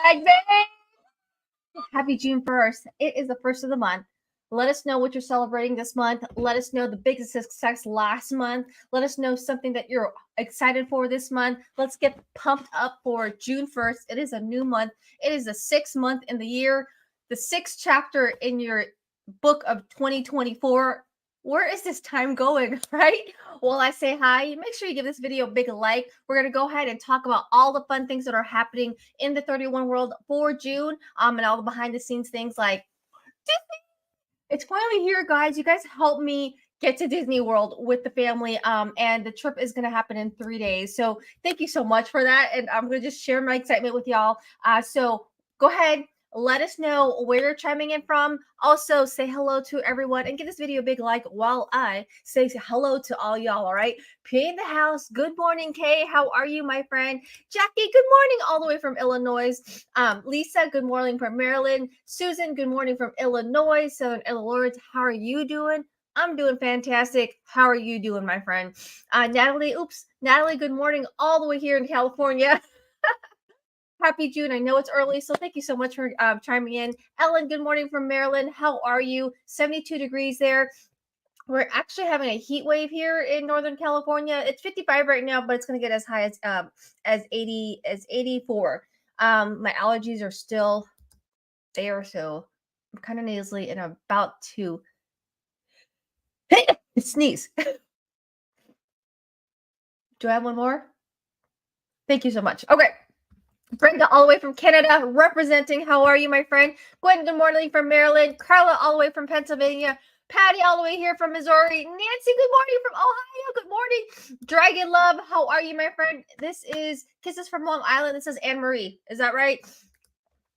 Bag Bang! Happy June 1st. It is the first of the month. Let us know what you're celebrating this month. Let us know the biggest success last month. Let us know something that you're excited for this month. Let's get pumped up for June 1st. It is a new month. It is the sixth month in the year, the sixth chapter in your book of 2024. Where is this time going, right? While I say hi, make sure you give this video a big like. We're going to go ahead and talk about all the fun things that are happening in the 31 world for June, and all the behind the scenes things like Disney. It's finally here, guys. You guys helped me get to Disney World with the family, and the trip is going to happen in 3 days. So thank you so much for that, and I'm going to just share my excitement with y'all. So go ahead, let us know where you're chiming in from. Also, say hello to everyone and give this video a big like while I say hello to all y'all, all right? P in the house. Good morning, Kay. How are you, my friend? Jackie, good morning all the way from Illinois. Lisa, good morning from Maryland. Susan, good morning from Illinois, Southern Illinois. How are you doing? I'm doing fantastic. How are you doing, my friend? Natalie, good morning all the way here in California. Happy June. I know it's early, so thank you so much for chiming in. Ellen, good morning from Maryland. How are you? 72 degrees there. We're actually having a heat wave here in Northern California. It's 55 right now, but it's going to get as high as 84. My allergies are still there, so I'm kind of nasally and I'm about to sneeze. Do I have one more? Thank you so much. Okay. Brenda, all the way from Canada, representing. How are you, my friend? Gwen, good morning from Maryland. Carla, all the way from Pennsylvania. Patty, all the way here from Missouri. Nancy, good morning from Ohio. Good morning. Dragon Love, how are you, my friend? This is Kisses from Long Island. This is Anne Marie. Is that right?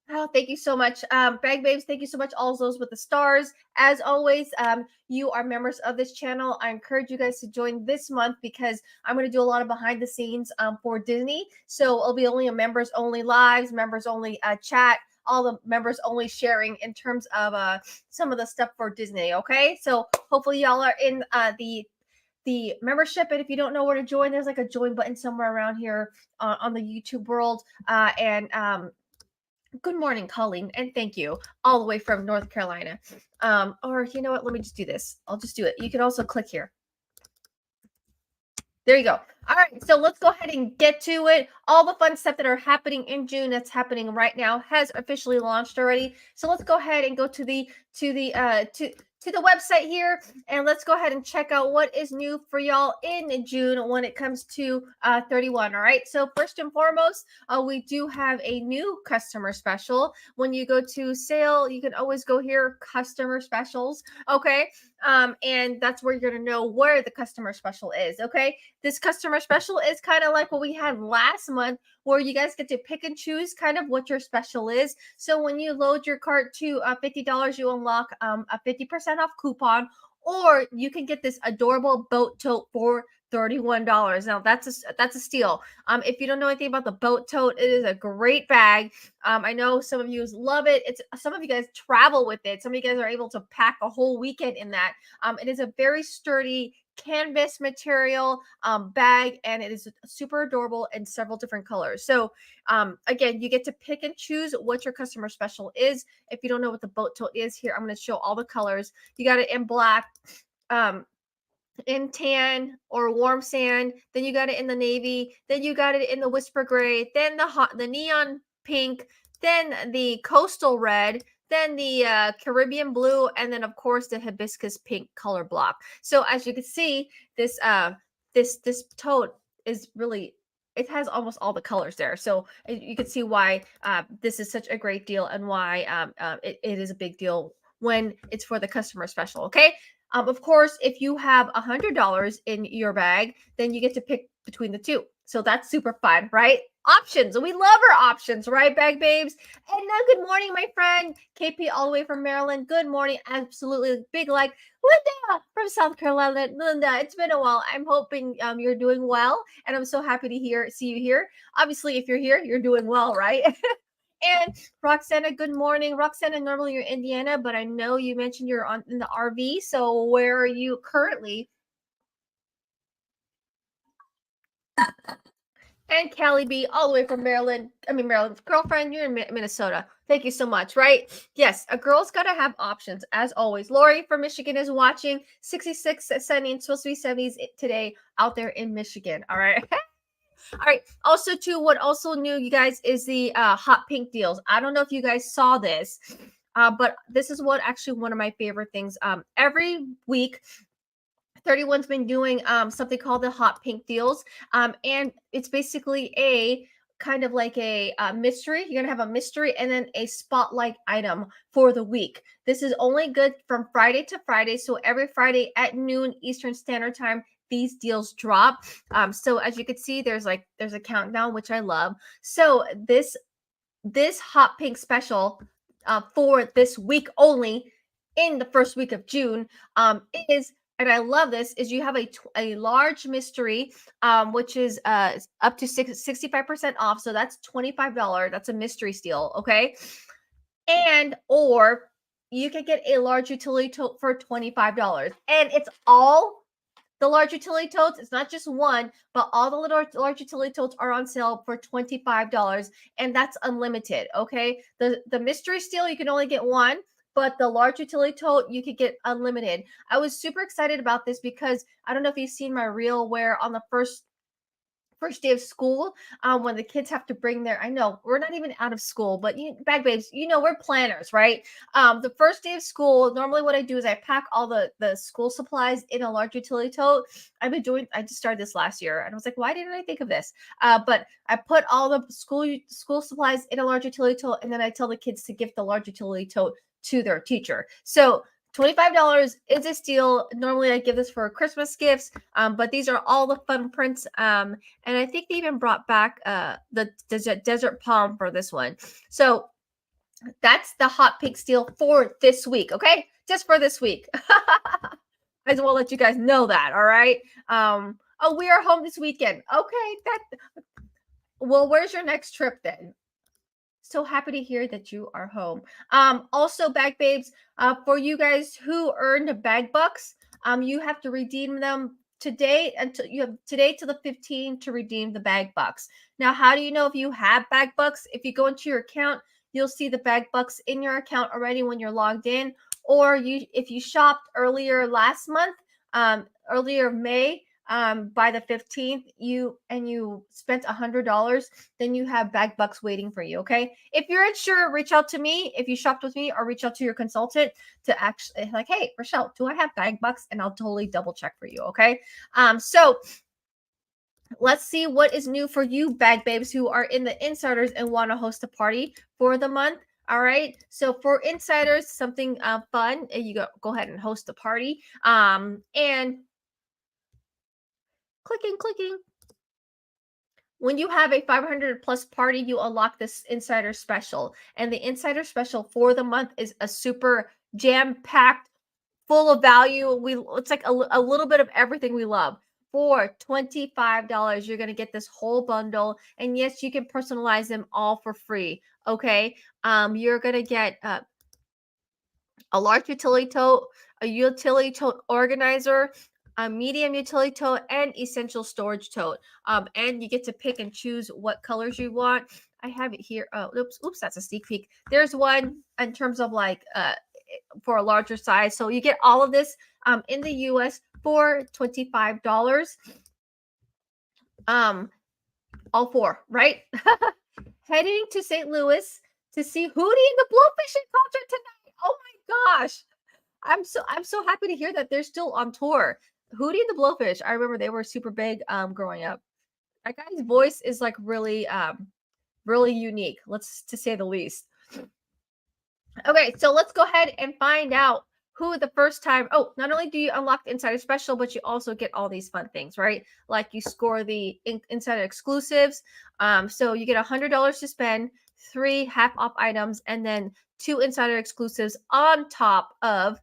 Oh, thank you so much. Bag Babes, thank you so much. All those with the stars. As always, you are members of this channel. I encourage you guys to join this month because I'm going to do a lot of behind the scenes for Disney. So it'll be only a members only lives, members only chat, all the members only sharing in terms of some of the stuff for Disney. Okay. So hopefully y'all are in the membership, and if you don't know where to join, there's like a join button somewhere around here on the YouTube world. Good morning, Colleen, and thank you all the way from North Carolina. Or you know what? Let me just do this. I'll just do it. You can also click here. There you go. All right, so let's go ahead and get to it. All the fun stuff that are happening in June that's happening right now has officially launched already. So let's go ahead and go to the website here, and let's go ahead and check out what is new for y'all in June when it comes to 31. All right, so first and foremost, we do have a new customer special. When you go to sale, you can always go here, customer specials. Okay, and that's where you're gonna know where the customer special is. Okay, this customer special is kind of like what we had last month, where you guys get to pick and choose kind of what your special is. So when you load your cart to $50, you unlock a 50% off coupon, or you can get this adorable boat tote for $31. Now that's a steal. If you don't know anything about the boat tote, it is a great bag. I know some of you love it. Some of you guys travel with it. Some of you guys are able to pack a whole weekend in that. It is a very sturdy canvas material bag, and it is super adorable in several different colors. So again, you get to pick and choose what your customer special is. If you don't know what the boat tote is, here I'm going to show all the colors. You got it in black, in tan or warm sand, then you got it in the navy, then you got it in the whisper gray, then the neon pink, then the coastal red, then the Caribbean blue, and then of course the hibiscus pink color block. So as you can see, this tote is really, it has almost all the colors there. So you can see why this is such a great deal, and why it is a big deal when it's for the customer special. Okay. Of course, if you have $100 in your bag, then you get to pick between the two. So that's super fun, right? Options. We love our options, right, Bag Babes? And now, good morning, my friend. KP all the way from Maryland. Good morning. Absolutely big like. Linda from South Carolina. Linda, it's been a while. I'm hoping you're doing well, and I'm so happy to see you here. Obviously, if you're here, you're doing well, right? And Roxana, good morning. Roxana, normally you're in Indiana, but I know you mentioned you're in the RV. So where are you currently? And Callie B, all the way from Maryland. Maryland. Girlfriend, you're in Minnesota. Thank you so much, right? Yes, a girl's got to have options, as always. Lori from Michigan is watching. 66 sunny and supposed to be 70s today out there in Michigan. All right. All right. Also, too, what also new, you guys, is the hot pink deals. I don't know if you guys saw this, but this is what actually one of my favorite things. Every week, 31's been doing something called the hot pink deals, and it's basically a kind of like a mystery. You're gonna have a mystery and then a spotlight item for the week. This is only good from Friday to Friday, so every Friday at noon Eastern Standard Time these deals drop. So as you can see, there's a countdown, which I love. So this hot pink special for this week only in the first week of June is, and I love this, is you have a large mystery, which is up to 65% off. So that's $25. That's a mystery steal. Okay. And, or you can get a large utility tote for $25. And it's all the large utility totes. It's not just one, but all the large utility totes are on sale for $25, and that's unlimited. Okay, the mystery steal, you can only get one, but the large utility tote you could get unlimited. I was super excited about this because I don't know if you've seen my reel where on the first day of school, when the kids have to bring their, I know we're not even out of school, but bag babes, we're planners, right? The first day of school, normally what I do is I pack all the school supplies in a large utility tote. I just started this last year, and I was like, why didn't I think of this? But I put all the school supplies in a large utility tote, and then I tell the kids to gift the large utility tote to their teacher. So $25 is a steal. Normally I give this for Christmas gifts, but these are all the fun prints. And I think they even brought back the desert palm for this one. So that's the hot pink steal for this week. Okay, just for this week. I just want to let you guys know that. All right. Oh, we are home this weekend. Okay. Well, where's your next trip then? So happy to hear that you are home. Also, bag babes, for you guys who earned bag bucks, you have to redeem them today until you have today to the 15th to redeem the bag bucks. Now, how do you know if you have bag bucks? If you go into your account, you'll see the bag bucks in your account already when you're logged in, or if you shopped earlier last month, earlier May, by the 15th, you spent $100, then you have bag bucks waiting for you. Okay, if you're unsure, reach out to me if you shopped with me, or reach out to your consultant to actually, like, hey Rochelle, do I have bag bucks? And I'll totally double check for you. Okay, so let's see what is new for you bag babes who are in the insiders and want to host a party for the month. All right, so for insiders, something fun, you go ahead and host a party, and clicking. When you have a 500 plus party, you unlock this insider special. And the insider special for the month is a super jam-packed, full of value. It's like a little bit of everything we love. For $25, you're going to get this whole bundle. And yes, you can personalize them all for free. Okay. You're going to get a large utility tote, a utility tote organizer, a medium utility tote, and essential storage tote. And you get to pick and choose what colors you want. I have it here. Oh, oops, that's a sneak peek. There's one in terms of like for a larger size. So you get all of this in the US for $25. All four, right? Heading to St. Louis to see Hootie and the Blowfish in concert tonight. Oh my gosh. I'm so happy to hear that they're still on tour. Hootie and the Blowfish, I remember they were super big growing up. That guy's voice is like really really unique, let's to say the least. Okay, so let's go ahead and find out who the first time. Oh, not only do you unlock the insider special, but you also get all these fun things, right? Like you score the insider exclusives. So you get $100 to spend, 3 half off items, and then 2 insider exclusives on top of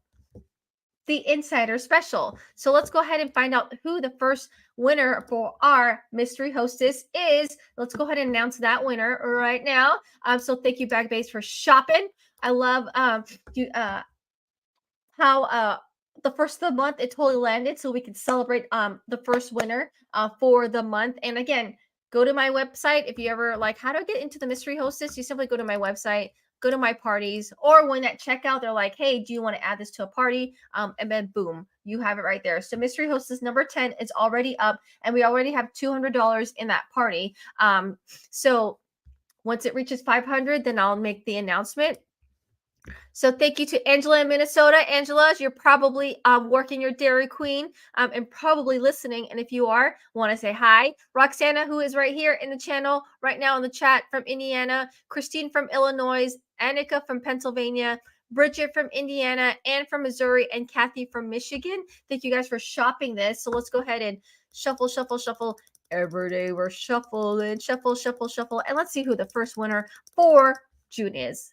the insider special. So let's go ahead and find out who the first winner for our mystery hostess is. Let's go ahead and announce that winner right now. So thank you, Bag Base, for shopping. I love how the first of the month it totally landed, so we can celebrate the first winner for the month. And again, go to my website. If you ever like, how do I get into the mystery hostess? You simply go to my website, go to my parties, or when at checkout, they're like, hey, do you want to add this to a party? And then boom, you have it right there. So mystery hostess number 10 is already up, and we already have $200 in that party. So once it reaches 500, then I'll make the announcement. So thank you to Angela in Minnesota. Angela, you're probably working your Dairy Queen and probably listening. And if you are, want to say hi. Roxana, who is right here in the channel right now in the chat from Indiana. Christine from Illinois. Annika from Pennsylvania. Bridget from Indiana. Ann from Missouri. And Kathy from Michigan. Thank you guys for shopping this. So let's go ahead and shuffle, shuffle, shuffle. Every day we're shuffling, shuffle, shuffle, shuffle. And let's see who the first winner for June is.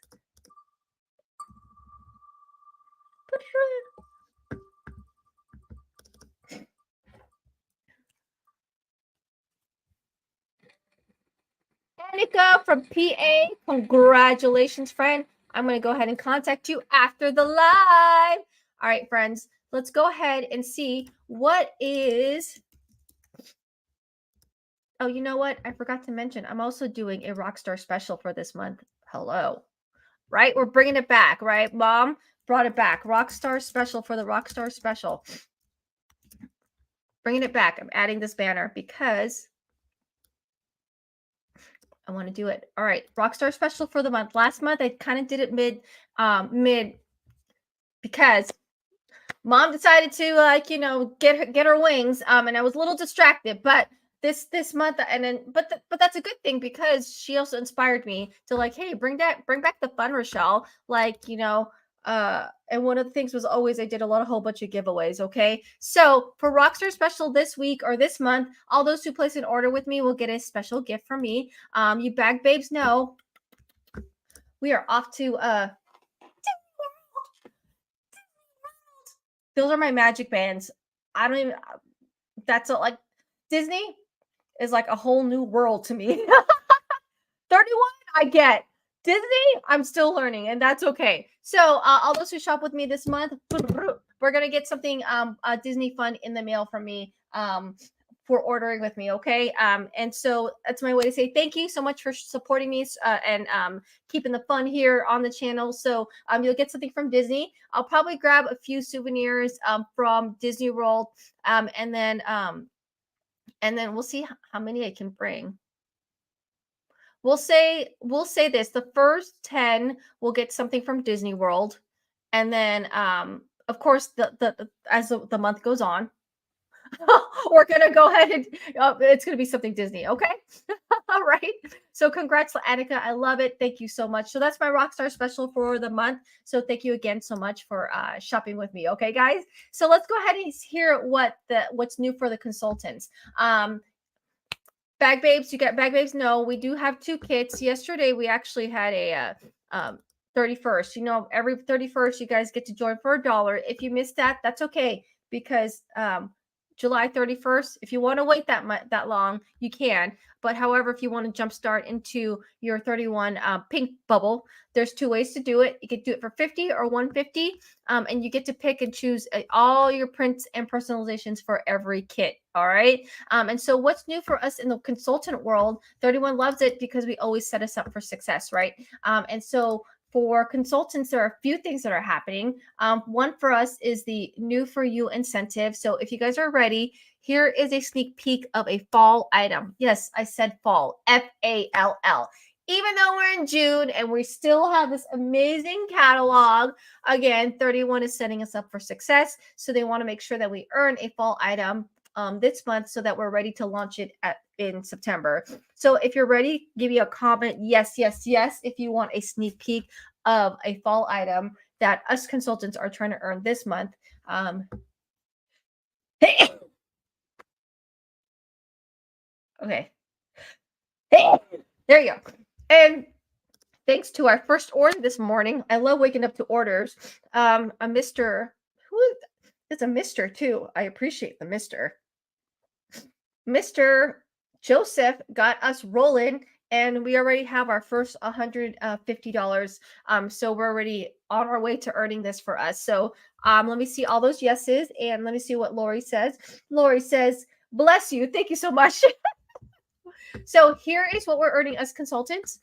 Annika from PA, congratulations, friend. I'm going to go ahead and contact you after the live. All right, friends, let's go ahead and see what is. Oh, you know what? I forgot to mention, I'm also doing a Rockstar special for this month. Hello. Right? We're bringing it back, right? Mom brought it back. Rockstar special for the Rockstar special. Bringing it back. I'm adding this banner because I want to do it. All right. Rockstar special for the month. Last month, I kind of did it mid because Mom decided to get her wings. And I was a little distracted, but this month, and then but that's a good thing because she also inspired me to like, hey, bring back the fun, Rochelle. Like, and one of the things was always I did a whole bunch of giveaways. Okay, so for Rockstar special this week or this month, all those who place an order with me will get a special gift from me. You bag babes know we are off to those are my magic bands. I don't even. That's like Disney is like a whole new world to me. 31, I get. Disney, I'm still learning, and that's okay. So all those who shop with me this month, we're gonna get something Disney fun in the mail from me for ordering with me, okay? And so that's my way to say thank you so much for supporting me and keeping the fun here on the channel. So you'll get something from Disney. I'll probably grab a few souvenirs from Disney World, and then we'll see how many I can bring. We'll say this: the first 10 will get something from Disney World, and then of course as the month goes on, we're gonna go ahead and it's gonna be something Disney, okay? All right. So congrats, Annika. I love it. Thank you so much. So that's my Rockstar special for the month. So thank you again so much for shopping with me. Okay, guys. So let's go ahead and hear what's new for the consultants. Bag babes, you got bag babes. No, we do have 2 kits. Yesterday we actually had a 31st. Every 31st you guys get to join for $1. If you missed that, that's okay because July 31st, if you want to wait that long, you can. But however, if you want to jumpstart into your 31 pink bubble, there's 2 ways to do it. You can do it for 50 or 150, and you get to pick and choose all your prints and personalizations for every kit. All right. And so what's new for us in the consultant world, 31 loves it because we always set us up for success, right? And so for consultants, there are a few things that are happening. One for us is the New For You incentive. So if you guys are ready, here is a sneak peek of a fall item. Yes, I said fall, F-A-L-L. Even though we're in June and we still have this amazing catalog, again, 31 is setting us up for success. So they want to make sure that we earn a fall item this month so that we're ready to launch it in September. So if you're ready, give me a comment. Yes, yes, yes. If you want a sneak peek of a fall item that us consultants are trying to earn this month. Okay. There you go. And thanks to our first order this morning. I love waking up to orders. A Mr. It's a Mr. too. I appreciate the Mr. Mr. Joseph got us rolling, and we already have our first $150. So we're already on our way to earning this for us. So let me see all those yeses, and let me see what Lori says. Lori says, bless you. Thank you so much. So here is what we're earning as consultants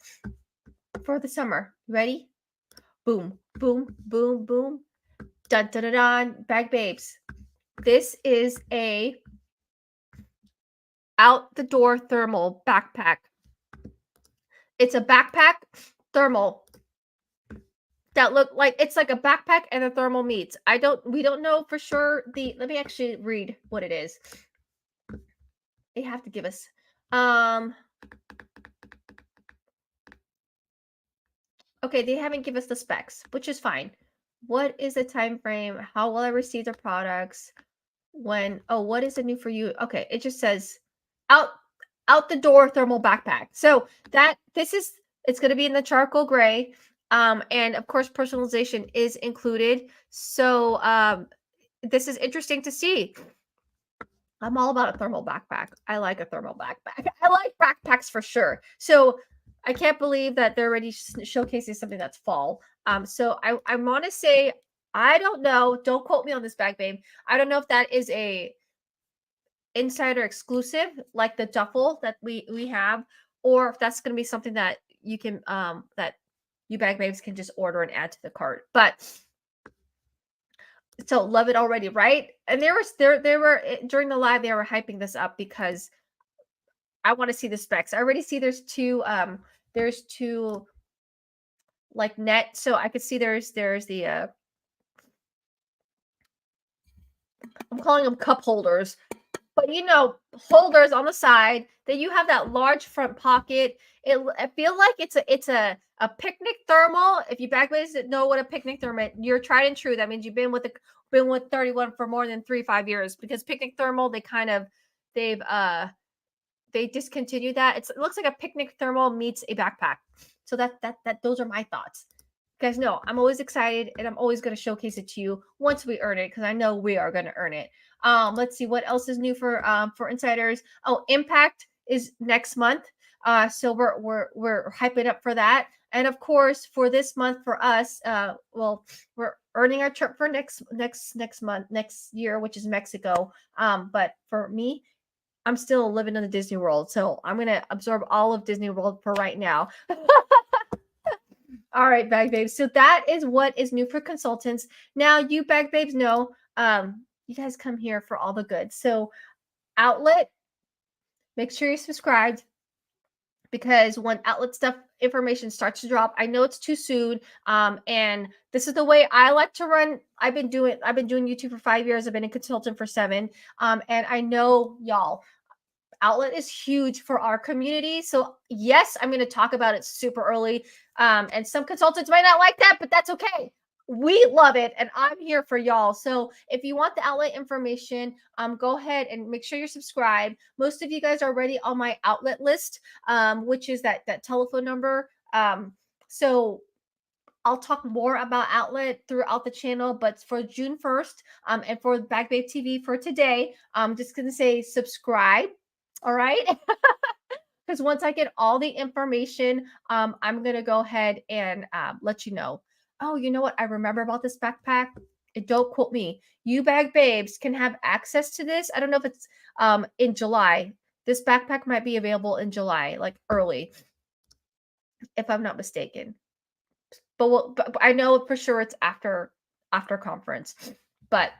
for the summer. Ready? Boom, boom, boom, boom. Dun dun dun dun. Bag babes. This is a out the door thermal backpack. It's a backpack thermal that look like it's like a backpack and a thermal meets. We don't know for sure let me actually read what it is. They have to give us okay, they haven't given us the specs, which is fine. What is the time frame? How will I receive the products? When what is it new for you? Okay, it just says out out the door thermal backpack. So it's going to be in the charcoal gray, and of course personalization is included. So this is interesting to see. I'm all about a thermal backpack. I like a thermal backpack. I like backpacks for sure. So I can't believe that they're already showcasing something that's fall. So I want to say I don't know. Don't quote me on this bag, babe. I don't know if that is a insider exclusive like the duffel that we have, or if that's going to be something that you can that you bag babes can just order and add to the cart. But so love it already, right? And there were during the live they were hyping this up because I want to see the specs. I already see there's two like net, so I could see there's the I'm calling them cup holders, but holders on the side. Then you have that large front pocket. I feel like it's a picnic thermal. If you backbase it, know what a picnic thermal. You're tried and true. That means you've been with 31 for more than 3-5 years, because picnic thermal they discontinued that. It looks like a picnic thermal meets a backpack. So that those are my thoughts. You guys know I'm always excited, and I'm always going to showcase it to you once we earn it, because I know we are going to earn it. Let's see what else is new for insiders. Oh, Impact is next month. So we're hyping up for that. And of course, for this month for us, we're earning our trip for next month, next year, which is Mexico. But for me, I'm still living in the Disney World, so I'm gonna absorb all of Disney World for right now. All right, bag babes. So that is what is new for consultants. Now, you bag babes know, you guys come here for all the good. So outlet, make sure you're subscribed, because when outlet stuff information starts to drop, I know it's too soon. And this is the way I like to run. I've been doing YouTube for 5 years. I've been a consultant for 7. And I know y'all, outlet is huge for our community. So yes, I'm going to talk about it super early. And some consultants might not like that, but that's okay. We love it, and I'm here for y'all. So if you want the outlet information, go ahead and make sure you're subscribed. Most of you guys are already on my outlet list, which is that telephone number. So I'll talk more about outlet throughout the channel, but for June 1st, and for Bag Babe TV for today, I'm just gonna say subscribe. All right. Because once I get all the information, I'm gonna go ahead and let you know. Oh, you know what? I remember about this backpack. Don't quote me. You bag babes can have access to this. I don't know if it's in July. This backpack might be available in July, like early, if I'm not mistaken. But I know for sure it's after conference. But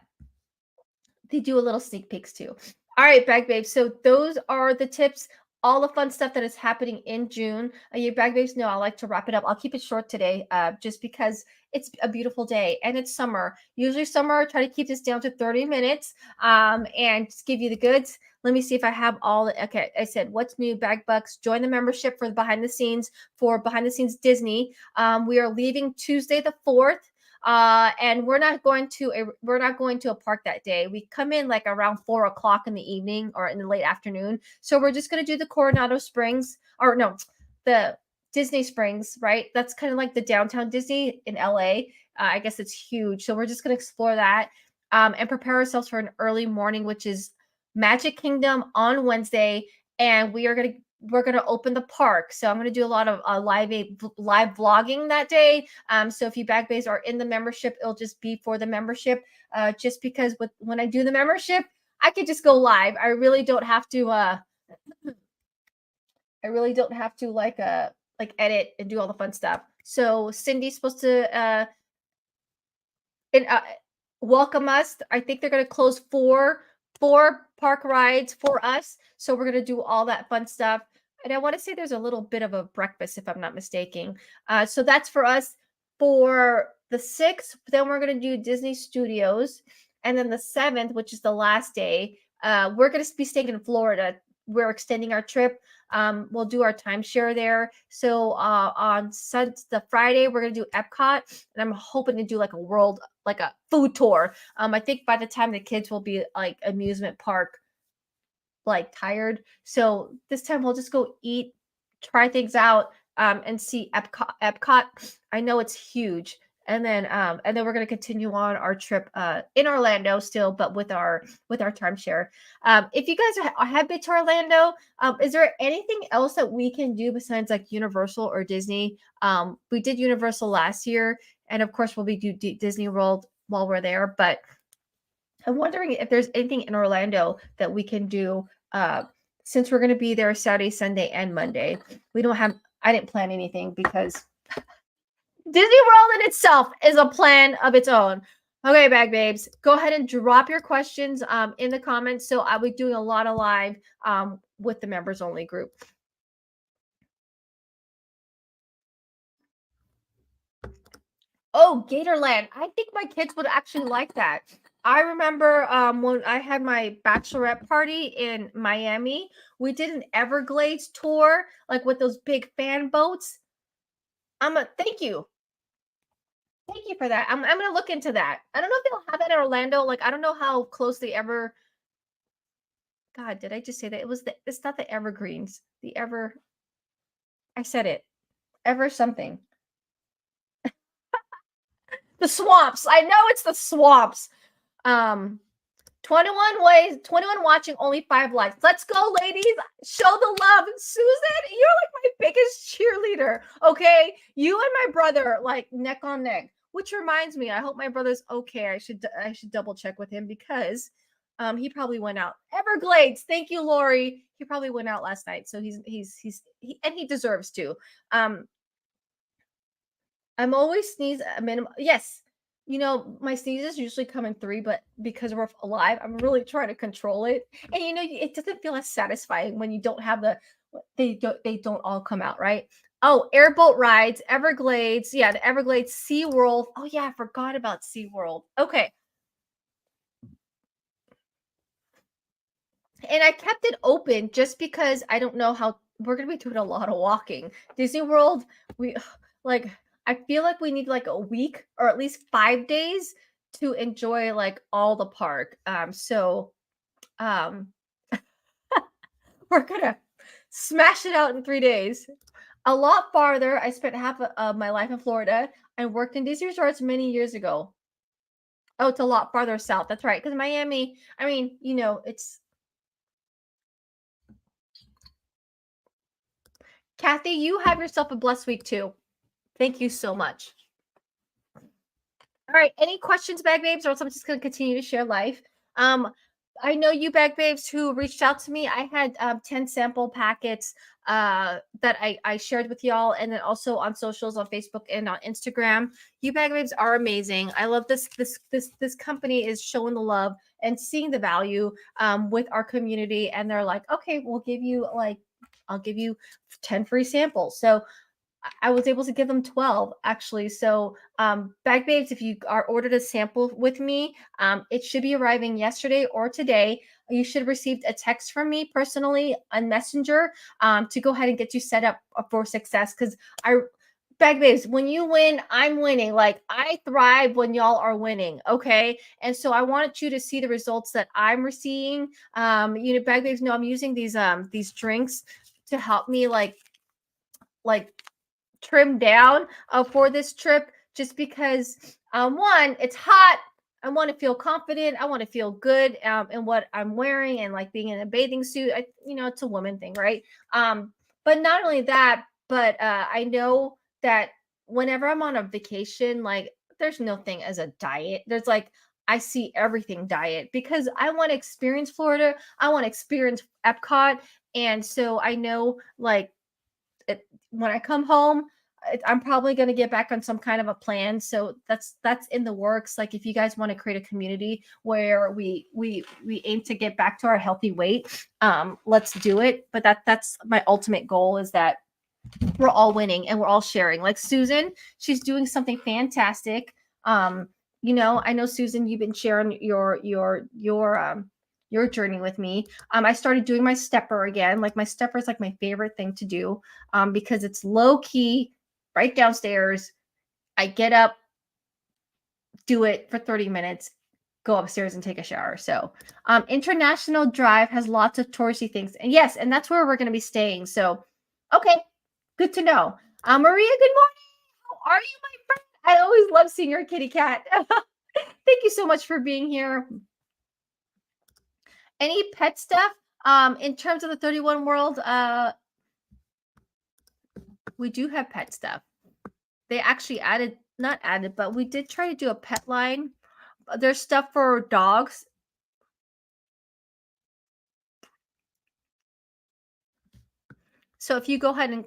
they do a little sneak peeks too. All right, bag babes. So those are the tips, all the fun stuff that is happening in June. You bag babes know I like to wrap it up. I'll keep it short today, just because it's a beautiful day and it's summer. Usually summer, I try to keep this down to 30 minutes, and just give you the goods. Let me see if I have all the, okay, I said, what's new, bag bucks? Join the membership for behind the scenes Disney. We are leaving Tuesday the 4th. And we're not going to a park that day. We come in like around 4 o'clock in the evening or in the late afternoon. So we're just going to do the Coronado Springs, or no, the Disney Springs, right? That's kind of like the downtown Disney in LA. I guess it's huge. So we're just going to explore that, and prepare ourselves for an early morning, which is Magic Kingdom on Wednesday. And we're going to open the park. So I'm going to do a lot of live vlogging that day. So if you bag babes are in the membership, it'll just be for the membership. Just because when I do the membership, I could just go live. I really don't have to I really don't have to like edit and do all the fun stuff. So Cindy's supposed to and welcome us. I think they're going to close four park rides for us. So we're going to do all that fun stuff. And I want to say there's a little bit of a breakfast, if I'm not mistaken. So that's for us for the 6th. Then we're going to do Disney Studios. And then the 7th, which is the last day, we're going to be staying in Florida. We're extending our trip. We'll do our timeshare there. So on the Friday, we're going to do Epcot. And I'm hoping to do like a food tour. I think by the time the kids will be like amusement park like tired. So this time we'll just go eat, try things out, and see Epcot. I know it's huge. And then we're gonna continue on our trip in Orlando still, but with our timeshare. If you guys have been to Orlando, is there anything else that we can do besides like Universal or Disney? We did Universal last year, and of course we'll be do Disney World while we're there. But I'm wondering if there's anything in Orlando that we can do since we're going to be there Saturday, Sunday, and Monday. We don't have, I didn't plan anything because Disney World in itself is a plan of its own. Okay, bag babes, go ahead and drop your questions in the comments. So I'll be doing a lot of live with the members only group. Oh, Gatorland. I think my kids would actually like that. I remember when I had my bachelorette party in Miami, we did an Everglades tour, like with those big fan boats. Thank you. Thank you for that. I'm gonna look into that. I don't know if they'll have that in Orlando. Like, I don't know how close they ever. God, did I just say that? It's not the Evergreens. I said it. Ever something. The swamps. I know it's the swamps. 21 watching, only 5 likes. Let's go, ladies. Show the love. Susan, you're like my biggest cheerleader. Okay. You and my brother, like neck on neck. Which reminds me, I hope my brother's okay. I should double check with him because he probably went out. Everglades. Thank you, Lori. He probably went out last night. So and he deserves to. I'm always sneeze a minimum. Yes. My sneezes usually come in 3, but because we're alive, I'm really trying to control it. And it doesn't feel as satisfying when you don't have they don't all come out, right? Oh, airboat rides, Everglades. Yeah, the Everglades, SeaWorld. Oh yeah, I forgot about SeaWorld. Okay. And I kept it open just because I don't know how we're gonna be doing a lot of walking. Disney World, we like I feel like we need like a week or at least 5 days to enjoy like all the park. So um we're gonna smash it out in 3 days. A lot farther. I spent half of my life in Florida and worked in Disney resorts many years ago. Oh, it's a lot farther south. That's right. Because Miami, I mean, it's Kathy, you have yourself a blessed week too. Thank you so much. All right. Any questions, bag babes, or else I'm just going to continue to share life. I know you bag babes who reached out to me. I had 10 sample packets that I shared with y'all, and then also on socials, on Facebook and on Instagram. You bag babes are amazing. I love this company is showing the love and seeing the value with our community, and they're like, okay, I'll give you 10 free samples. So I was able to give them 12 actually. So, bag babes, if you are ordered a sample with me, it should be arriving yesterday or today. You should have received a text from me personally on Messenger to go ahead and get you set up for success. Because bag babes, when you win, I'm winning. Like I thrive when y'all are winning. Okay. And so I wanted you to see the results that I'm receiving. Bag babes know I'm using these drinks to help me like trim down for this trip just because one, it's hot. I want to feel confident. I want to feel good in what I'm wearing and like being in a bathing suit. It's a woman thing, right? But not only that, but I know that whenever I'm on a vacation, like there's no thing as a diet. There's like I see everything diet because I want to experience Florida. I want to experience Epcot. And so I know like when I come home, I'm probably going to get back on some kind of a plan. So that's in the works. Like if you guys want to create a community where we aim to get back to our healthy weight, let's do it. But that's my ultimate goal, is that we're all winning and we're all sharing. Like Susan, she's doing something fantastic. Um, I know Susan, you've been sharing your journey with me. I started doing my stepper again. Like my stepper is like my favorite thing to do, because it's low key, right downstairs. I get up, do it for 30 minutes, go upstairs and take a shower. So, International Drive has lots of touristy things. And yes, and that's where we're going to be staying. So, okay, good to know. Maria, good morning. How are you, my friend? I always love seeing your kitty cat. Thank you so much for being here. Any pet stuff? In terms of the 31 world, we do have pet stuff. They actually not added, but we did try to do a pet line. There's stuff for dogs. So if you go ahead and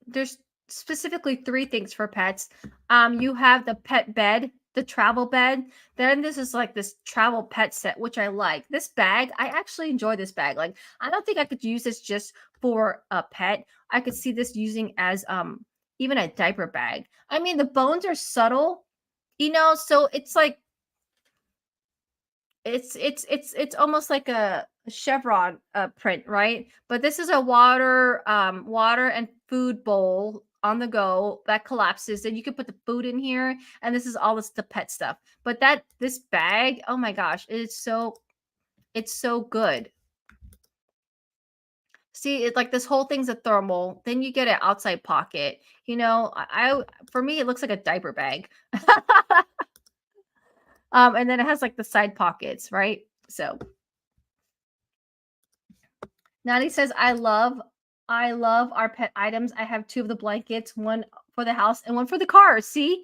there's specifically 3 things for pets. You have the pet bed, the travel bed. Then this is like this travel pet set, which I like. This bag, I actually enjoy this bag. Like I don't think I could use this just for a pet. I could see this using as even a diaper bag. I mean, the bones are subtle, so it's like it's almost like a chevron print, right? But this is a water and food bowl on the go that collapses, and you can put the food in here, and this is all the pet stuff. But this bag, oh my gosh, it's so good. See, it's like this whole thing's a thermal. Then you get an outside pocket. For me, it looks like a diaper bag. And then it has like the side pockets, right? So Natalie says, I love our pet items. I have 2 of the blankets, one for the house and one for the car. See?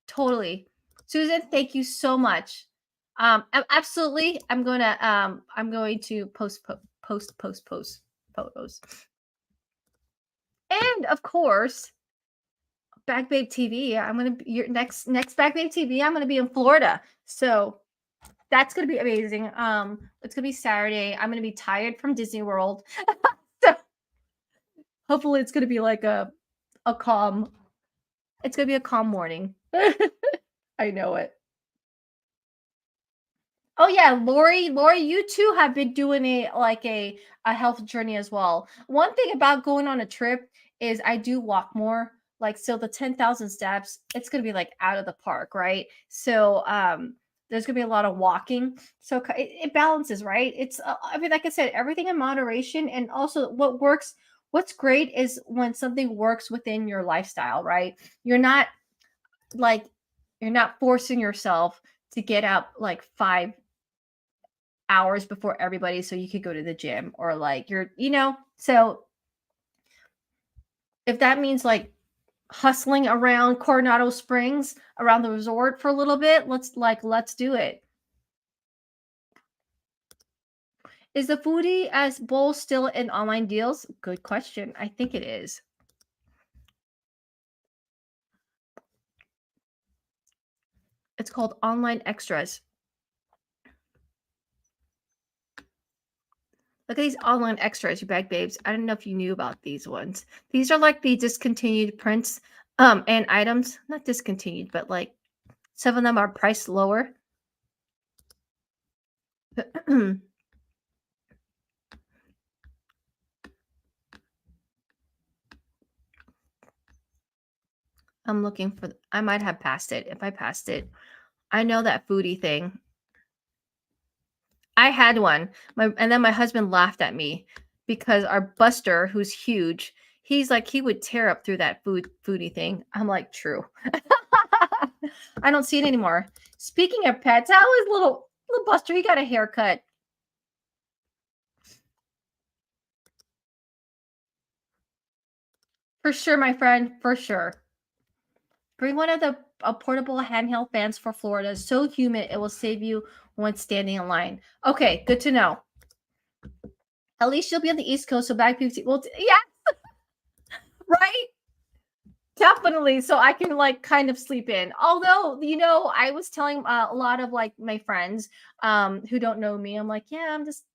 Totally. Susan, thank you so much. Absolutely. I'm going to post photos. And of course, Back Babe TV. I'm going to be your next Back Babe TV. I'm going to be in Florida. So that's going to be amazing. It's going to be Saturday. I'm going to be tired from Disney World. So hopefully it's going to be like a calm, it's going to be a calm morning. I know it. Oh yeah, Lori, you too have been doing a health journey as well. One thing about going on a trip is I do walk more. Like so the 10,000 steps, it's going to be like out of the park, right? So there's going to be a lot of walking. So it balances, right? It's I mean like I said, everything in moderation, and also what's great is when something works within your lifestyle, right? You're not like you're not forcing yourself to get up like 5 hours before everybody so you could go to the gym, or like so if that means like hustling around Coronado Springs around the resort for a little bit, let's do it. Is the foodie as bowl still in online deals? Good question. I think it is. It's called Online Extras. Look at these online extras, you bag babes. I don't know if you knew about these ones. These are like the discontinued prints and items. Not discontinued, but like some of them are priced lower. I'm looking for I might have passed it. If I passed it, I know that foodie thing. I had one. And then my husband laughed at me because our Buster, who's huge, he's like he would tear up through that foodie thing. I'm like, true. I don't see it anymore. Speaking of pets, how is little Buster? He got a haircut. For sure, my friend. For sure. Bring one of the portable handheld fans for Florida. It's so humid, it will save you when standing in line. Okay, good to know. At least she'll be on the East Coast, so bag people. Well, yeah, right. Definitely, so I can like kind of sleep in. Although, I was telling a lot of like my friends who don't know me, I'm like, yeah, I'm just,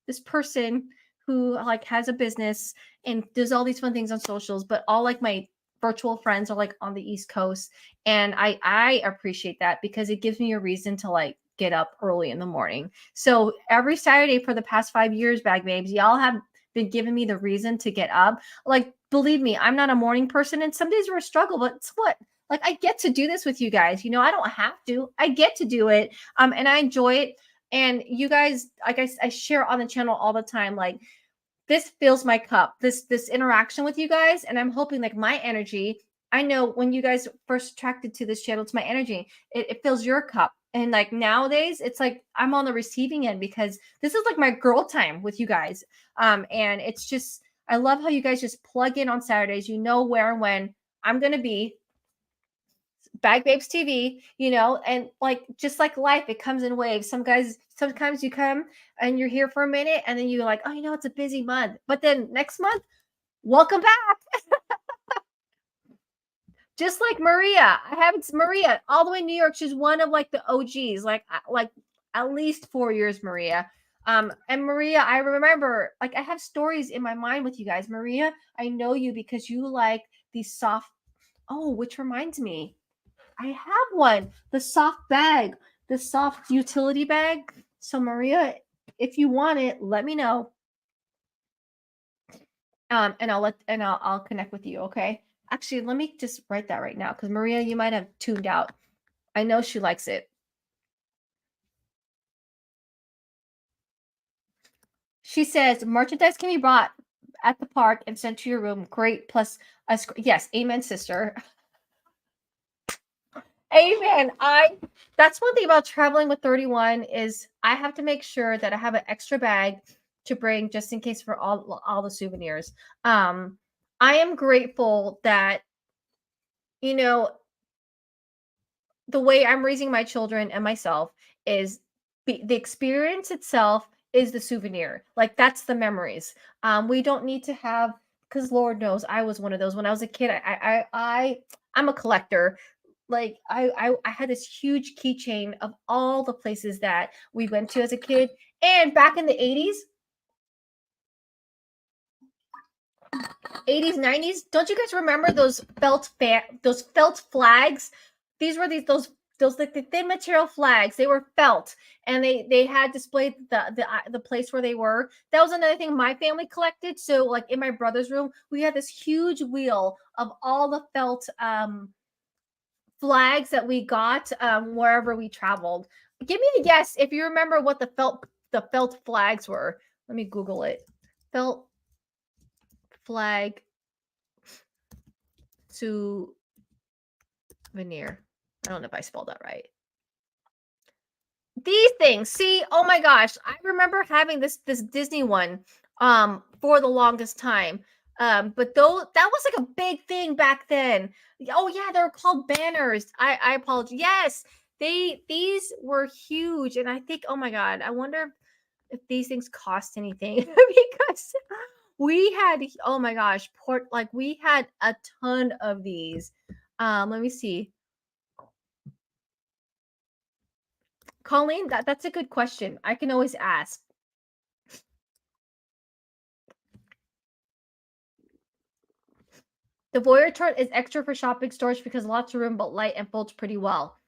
this person who like has a business and does all these fun things on socials, but all like my virtual friends are like on the East Coast, and I appreciate that because it gives me a reason to like get up early in the morning. So every Saturday for the past 5 years, bag babes, y'all have been giving me the reason to get up. Like, believe me, I'm not a morning person, and some days are a struggle, but it's what, like, I get to do this with you guys. I don't have to. I get to do it, and I enjoy it. And you guys, like I share on the channel all the time, like this fills my cup, this interaction with you guys. And I'm hoping like my energy, I know when you guys first attracted to this channel, it's my energy. It fills your cup. And like nowadays, it's like I'm on the receiving end because this is like my girl time with you guys. And it's just, I love how you guys just plug in on Saturdays. You know where and when I'm gonna be. Bag Babes TV, and like just like life, it comes in waves. Sometimes you come and you're here for a minute, and then you're like, oh, it's a busy month. But then next month, welcome back. Just like Maria, I haven't Maria all the way in New York. She's one of like the OGs, like at least 4 years, Maria. And Maria, I remember, like, I have stories in my mind with you guys. Maria, I know you because you like these soft. Oh, which reminds me, I have one. The soft bag, the soft utility bag. So Maria, if you want it, let me know. And I'll connect with you. Okay. Actually, let me just write that right now because Maria, you might have tuned out. I know she likes it. She says merchandise can be bought at the park and sent to your room. Great. Plus, yes, amen, sister. Amen. That's one thing about traveling with 31 is I have to make sure that I have an extra bag to bring just in case for all the souvenirs. I am grateful that you know the way I'm raising my children and myself is the experience itself is the souvenir. Like that's the memories. We don't need to have because Lord knows I was one of those when I was a kid. I'm a collector. Like I had this huge keychain of all the places that we went to as a kid. And back in the 80s, 90s. Don't you guys remember those those felt flags? These were those like the thin material flags. They were felt, and they had displayed the place where they were. That was another thing my family collected. So like in my brother's room, we had this huge wheel of all the felt flags that we got wherever we traveled. Give me a guess if you remember what the felt flags were. Let me Google it. Felt flag souvenir. I don't know if I spelled that right. These things. See, oh my gosh, I remember having this Disney one for the longest time. But though that was like a big thing back then. Oh yeah, they're called banners. I apologize. Yes, these were huge, and I think, oh my god, I wonder if these things cost anything because we had, oh my gosh, like we had a ton of these. Let me see. Colleen, that's a good question. I can always ask. The Voyeur chart is extra for shopping storage because lots of room, but light and folds pretty well.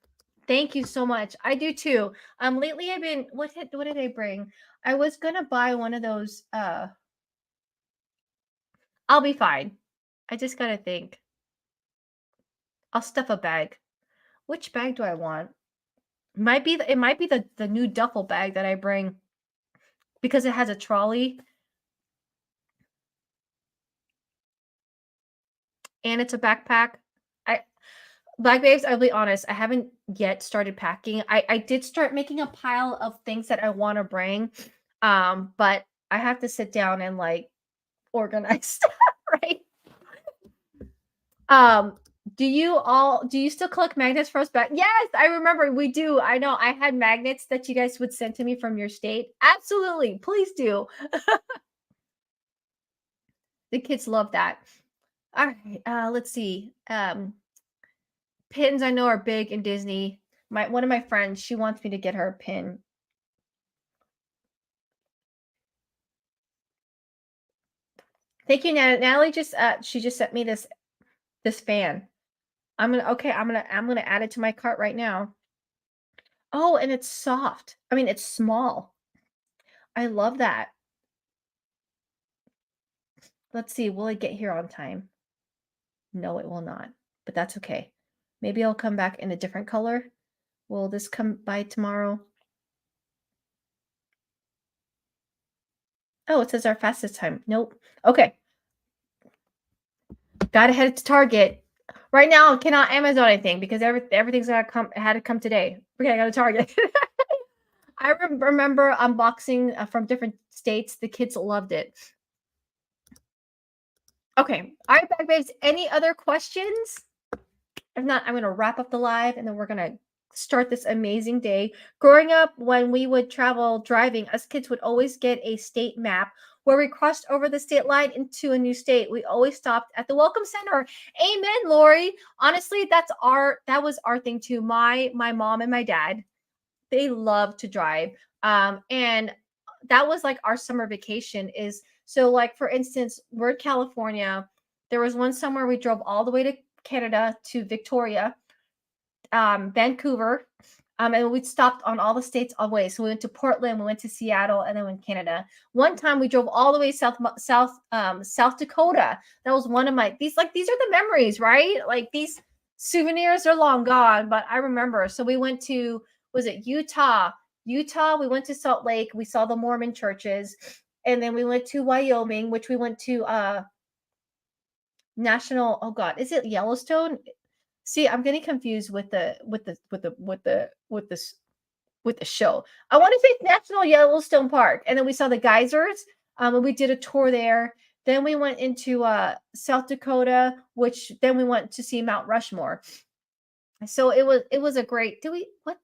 Thank you so much. I do too. Lately I've been what did I bring? I was gonna buy one of those. I'll be fine. I just gotta think. I'll stuff a bag. Which bag do I want? It might be the new duffel bag that I bring because it has a trolley and it's a backpack. I Black babes, I'll be honest, I haven't yet started packing. I did start making a pile of things that I want to bring. But I have to sit down and like organize stuff, right? Um Do you still collect magnets for us back? Yes, I remember we do. I know I had magnets that you guys would send to me from your state. Absolutely. Please do. The kids love that. All right. Let's see. Pins I know are big in Disney. One of my friends, she wants me to get her a pin. Thank you, Natalie. She just sent me this fan. I'm gonna add it to my cart right now. Oh, and it's soft. I mean, it's small. I love that. Let's see, will it get here on time? No, it will not, but that's okay. Maybe I'll come back in a different color. Will this come by tomorrow? Oh, it says our fastest time. Nope. Okay. Gotta head to Target. Right now, I cannot Amazon anything because everything's had to come today. Okay, I got to Target. I remember unboxing from different states. The kids loved it. Okay. All right, back babes. Any other questions? If not, I'm going to wrap up the live and then we're going to start this amazing day. Growing up, when we would travel driving, us kids would always get a state map where we crossed over the state line into a new state. We always stopped at the Welcome Center. Amen, Lori. Honestly, that was our thing too. My mom and my dad, they love to drive. And that was like our summer vacation is so like for instance, we're in California. There was one summer we drove all the way to Canada to Victoria, Vancouver, and we stopped on all the states all the way. So we went to Portland, we went to Seattle, and then we went to Canada. One time we drove all the way South Dakota. That was one of my these are the memories, right? Like these souvenirs are long gone, but I remember. So we went to was it Utah? Utah. We went to Salt Lake. We saw the Mormon churches, and then we went to Wyoming, which we went to National. Oh God, is it Yellowstone? See, I'm getting confused with the show. I want to say National Yellowstone Park, and then we saw the geysers. And we did a tour there. Then we went into South Dakota, which then we went to see Mount Rushmore. So it was a great. Do we what?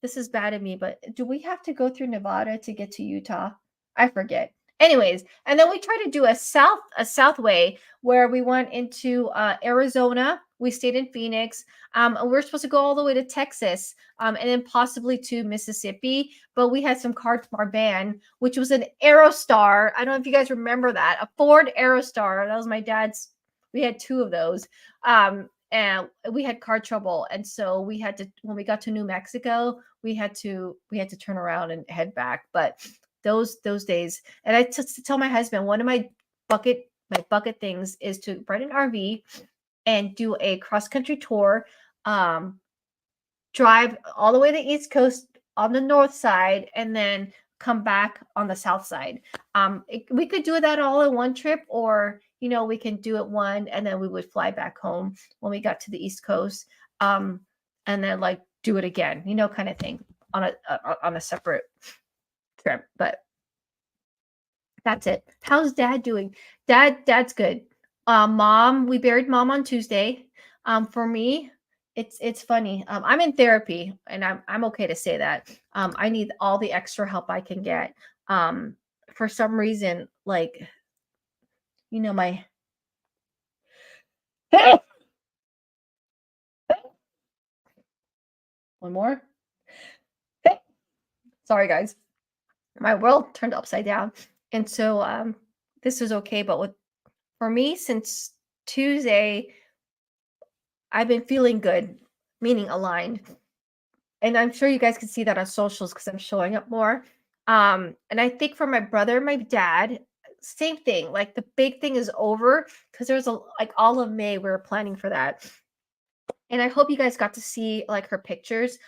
This is bad of me, but do we have to go through Nevada to get to Utah? I forget. Anyways, and then we tried to do a south way where we went into Arizona. We stayed in Phoenix. And we're supposed to go all the way to Texas, and then possibly to Mississippi. But we had some cards from our van, which was an Aerostar. I don't know if you guys remember that, a Ford Aerostar. That was my dad's. We had two of those. And we had car trouble, and so we had to when we got to New Mexico, we had to turn around and head back. But those days, and I tell my husband one of my bucket things is to rent an RV and do a cross country tour, drive all the way to the East Coast on the north side, and then come back on the south side. We could do that all in one trip, or we can do it one and then we would fly back home when we got to the East Coast, and then like do it again, kind of thing on a separate trip. But that's it. How's Dad doing? Dad's good. Mom, we buried Mom on Tuesday. For me, it's funny. I'm in therapy, and I'm okay to say that. I need all the extra help I can get. For some reason, like my one more. Sorry, guys. My world turned upside down, and so this was okay. But for me, since Tuesday, I've been feeling good, meaning aligned. And I'm sure you guys can see that on socials because I'm showing up more. And I think for my brother and my dad, same thing. Like the big thing is over because there's like all of May, we were planning for that. And I hope you guys got to see like her pictures.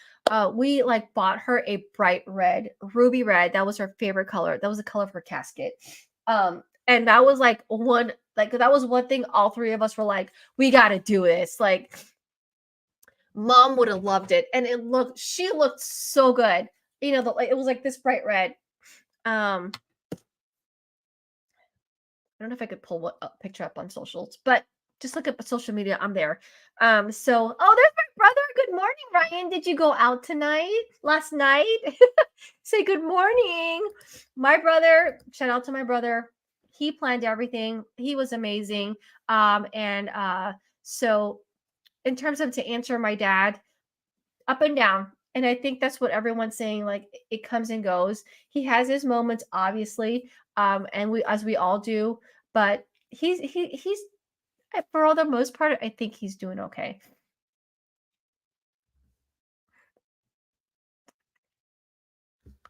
We like bought her a bright red, ruby red. That was her favorite color. That was the color of her casket. And that was like that was one thing all three of us were like, we got to do this. Like, Mom would have loved it, and she looked so good. It was like this bright red. I don't know if I could pull a picture up on socials, but Just look at social media. I'm there. So oh, there's my brother. Good morning, Ryan. Did you go out tonight? Last night? Say good morning. My brother, shout out to my brother. He planned everything. He was amazing. And so in terms of to answer my dad, up and down. And I think that's what everyone's saying. Like it comes and goes. He has his moments, obviously, and we as we all do. But he's for all the most part, I think he's doing okay.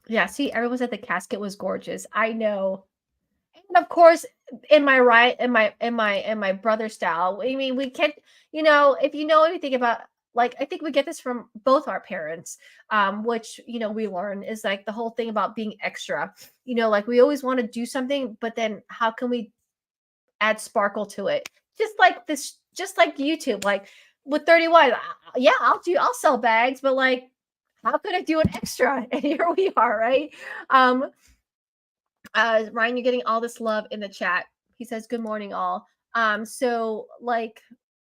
Yeah, see, everyone said the casket was gorgeous. I know. And of course, in my right, in my brother style. I mean, we can't, if you know anything about like I think we get this from both our parents, which we learn is like the whole thing about being extra. Like we always want to do something, but then how can we add sparkle to it? Just like this, just like YouTube, like with 31, yeah, I'll sell bags, but like how could I do an extra? And here we are, right? Um, Ryan, you're getting all this love in the chat. He says, "Good morning, all." So like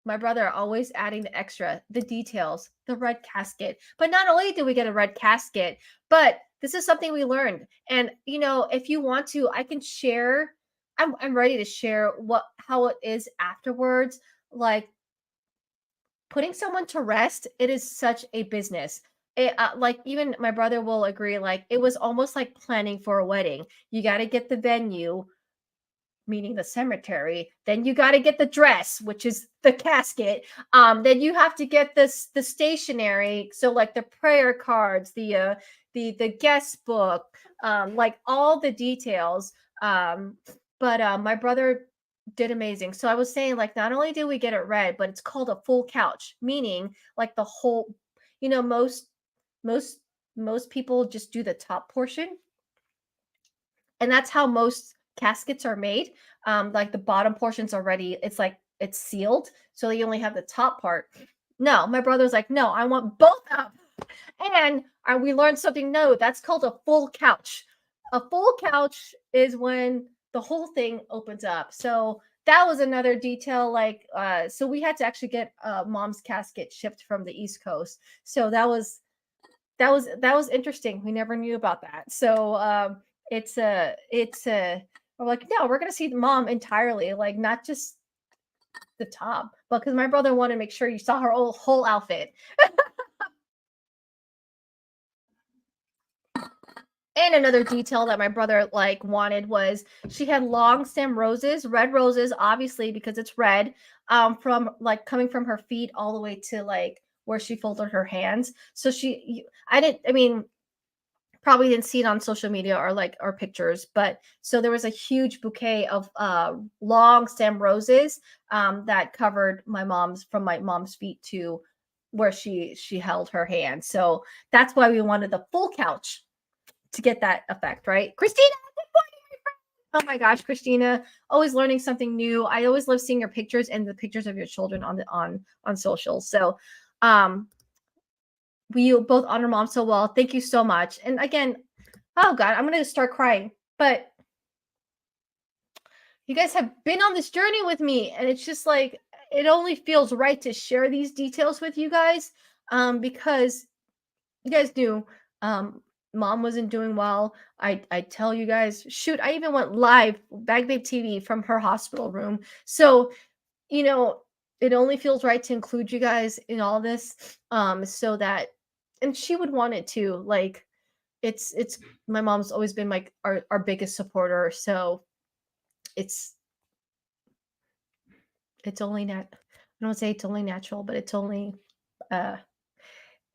my brother always adding the extra, the details, the red casket. But not only did we get a red casket, but this is something we learned. And if you want to, I can share. I'm ready to share how it is afterwards. Like putting someone to rest, it is such a business. Like even my brother will agree. Like it was almost like planning for a wedding. You got to get the venue, meaning the cemetery. Then you got to get the dress, which is the casket. Then you have to get the stationery. So like the prayer cards, the guest book, like all the details. But my brother did amazing. So I was saying like not only did we get it red, but it's called a full couch, meaning like the whole. Most most people just do the top portion, and that's how most caskets are made. Like the bottom portion's already, it's like it's sealed, so you only have the top part. No, my brother's like, no, I want both up. And we learned something new. That's called a full couch. A full couch is when the whole thing opens up. So that was another detail. Like, so we had to actually get mom's casket shipped from the East Coast. So that was interesting. We never knew about that. So it's we're like, no, we're gonna see the mom entirely, like not just the top, but because my brother wanted to make sure you saw her whole outfit. And another detail that my brother like wanted was she had long stem roses, red roses, obviously because it's red, from like coming from her feet all the way to like where she folded her hands. So I mean, probably didn't see it on social media or like or pictures, but so there was a huge bouquet of long stem roses that covered from my mom's feet to where she held her hand. So that's why we wanted the full couch to get that effect, right? Christina, good morning. Oh my gosh, Christina, always learning something new. I always love seeing your pictures and the pictures of your children on social. So we both honor mom so well. Thank you so much. And again, oh God, I'm gonna start crying. But you guys have been on this journey with me, and it's just like it only feels right to share these details with you guys, because you guys knew mom wasn't doing well. I tell you guys, shoot, I even went live Bag Babe TV from her hospital room. So you know, it only feels right to include you guys in all this, so that, and she would want it too. Like it's my mom's always been like our biggest supporter. So it's it's only not, I don't say it's only natural, but uh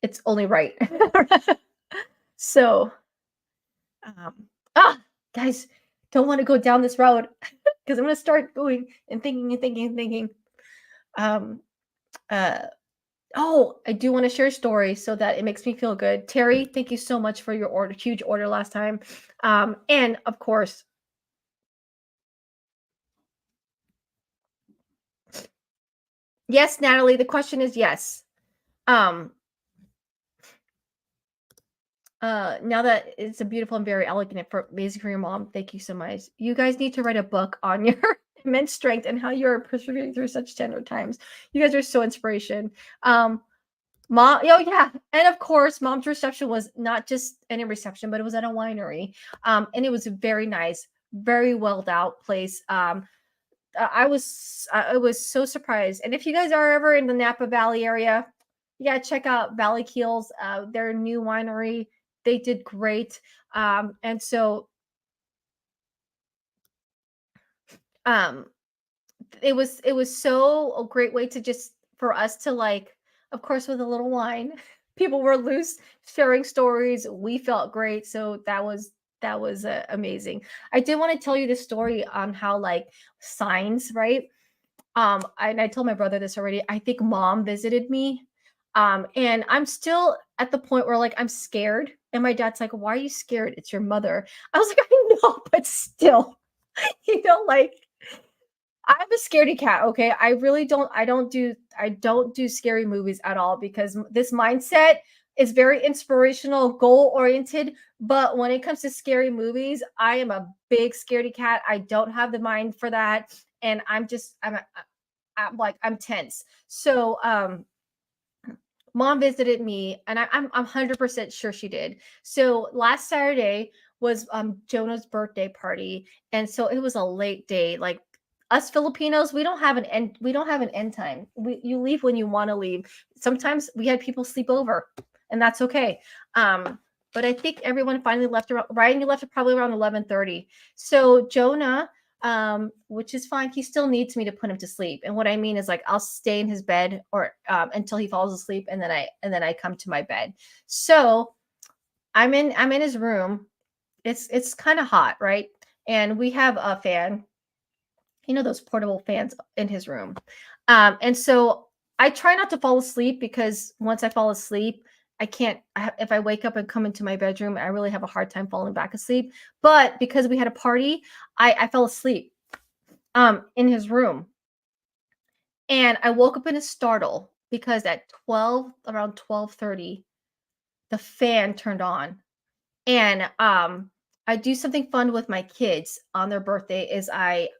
it's only right. So um guys, don't want to go down this road because I'm gonna start going and thinking and thinking and thinking. Um uh Oh, I do want to share a story so that it makes me feel good. Terry, thank you so much for your huge order last time. And of course, yes, Natalie, the question is yes. Um, now that it's a beautiful and very elegant for amazing for your mom, thank you so much. You guys need to write a book on your immense strength and how you're persevering through such tender times. You guys are so inspiration. Mom, oh yeah, and of course, mom's reception was not just any reception, but it was at a winery, and it was a very nice, very well out place. I was so surprised. And if you guys are ever in the Napa Valley area, you gotta check out Valley Keels, their new winery. They did great, and so um, it was so a great way to just for us to like, of course, with a little wine, people were loose sharing stories. We felt great, so that was amazing. I did want to tell you the story on how like signs, right? And I told my brother this already. I think mom visited me. And I'm still at the point where like I'm scared. And my dad's like, "Why are you scared? It's your mother." I was like, "I know, but still, like I'm a scaredy cat, okay? I don't do scary movies at all because this mindset is very inspirational, goal oriented, but when it comes to scary movies, I am a big scaredy cat. I don't have the mind for that and I'm like I'm tense. So mom visited me and I'm 100% sure she did. So last Saturday was Jonah's birthday party and so it was a late day. Like us Filipinos, we don't have an end time. You leave when you want to leave. Sometimes we had people sleep over and that's okay. But I think everyone finally left around Ryan, you left probably around 11:30. So Jonah, which is fine. He still needs me to put him to sleep. And what I mean is like I'll stay in his bed or until he falls asleep, and then I come to my bed. So I'm in his room. It's kind of hot, right? And we have a fan, those portable fans in his room. And so I try not to fall asleep because once I fall asleep, I can't. If I wake up and come into my bedroom, I really have a hard time falling back asleep. But because we had a party, I fell asleep in his room. And I woke up in a startle because at around 12:30, the fan turned on. And I do something fun with my kids on their birthday is I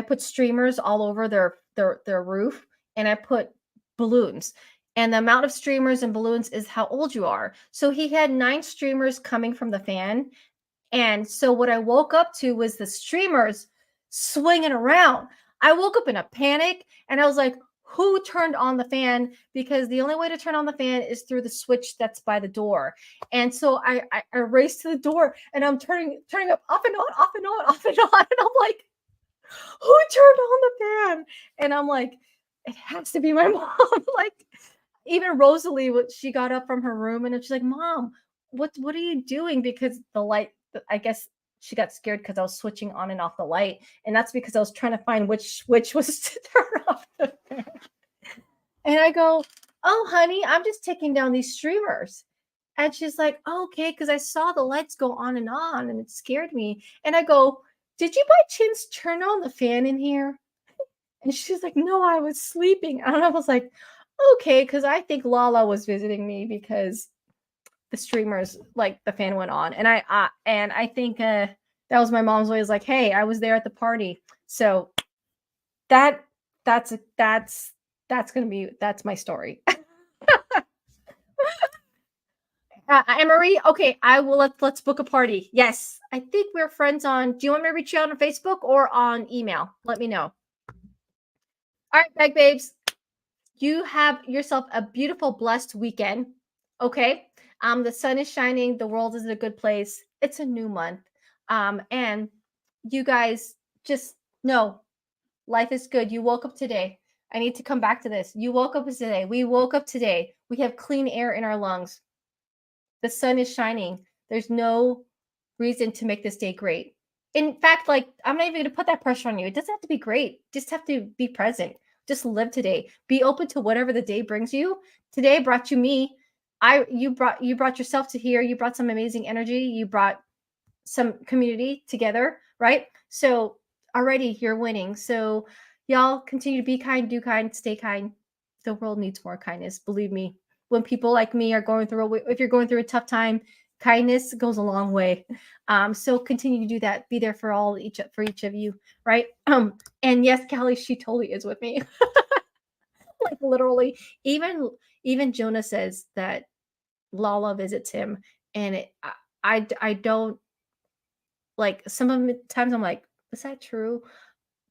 put streamers all over their roof and I put balloons. And the amount of streamers and balloons is how old you are. So he had 9 streamers coming from the fan. And so what I woke up to was the streamers swinging around. I woke up in a panic and I was like, who turned on the fan? Because the only way to turn on the fan is through the switch that's by the door. And so I raced to the door and I'm turning up off and on, off and on, off and on. And I'm like, who turned on the fan? And I'm like, it has to be my mom. Like, even Rosalie, she got up from her room and she's like, Mom, what are you doing? Because the light, I guess she got scared because I was switching on and off the light. And that's because I was trying to find which switch was to turn off the fan. And I go, oh, honey, I'm just taking down these streamers. And she's like, oh, okay, because I saw the lights go on and it scared me. And I go, did you by chance turn on the fan in here? And she's like, no, I was sleeping. And I was like, okay, because I think Lala was visiting me because the streamers, like the fan went on. And I think that was my mom's way. Is like, hey, I was there at the party. So that's that's my story. Anne-Marie, okay, I will let's book a party. Yes, I think we're friends on. Do you want me to reach you out on Facebook or on email? Let me know. All right, bag babes, you have yourself a beautiful, blessed weekend. Okay, the sun is shining. The world is in a good place. It's a new month, and you guys just know life is good. You woke up today. I need to come back to this. You woke up today. We woke up today. We have clean air in our lungs. The sun is shining. There's no reason to make this day great. In fact, like I'm not even going to put that pressure on you. It doesn't have to be great. Just have to be present. Just live today. Be open to whatever the day brings you. Today brought you me. You brought yourself to here. You brought some amazing energy. You brought some community together, right? So already you're winning. So y'all continue to be kind, do kind, stay kind. The world needs more kindness. Believe me. When people like me are going through, if you're going through a tough time, kindness goes a long way. So continue to do that. Be there for each of you, right? And yes, Callie, she totally is with me. Like literally, even even Jonah says that Lala visits him, and I don't like some of the times I'm like, is that true?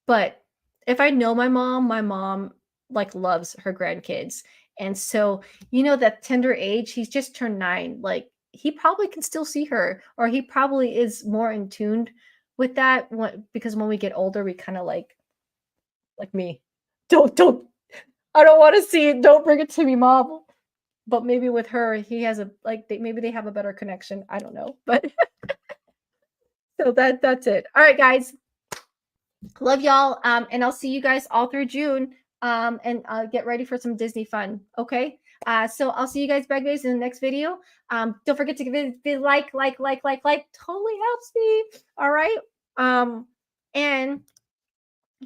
But if I know my mom like loves her grandkids. And so, that tender age, he's just turned 9. Like he probably can still see her, or he probably is more in tuned with that because when we get older, we kind of like me. Don't I don't want to see it. Don't bring it to me, mom. But maybe with her, he has maybe they have a better connection. I don't know. But so that's it. All right, guys. Love y'all. And I'll see you guys all through June. And get ready for some Disney fun. Okay. So I'll see you guys, bag babies, in the next video. Don't forget to give it a like. Totally helps me. All right. And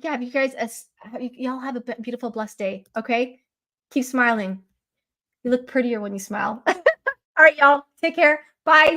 yeah, if you guys, y'all have a beautiful, blessed day. Okay. Keep smiling. You look prettier when you smile. All right, y'all. Take care. Bye.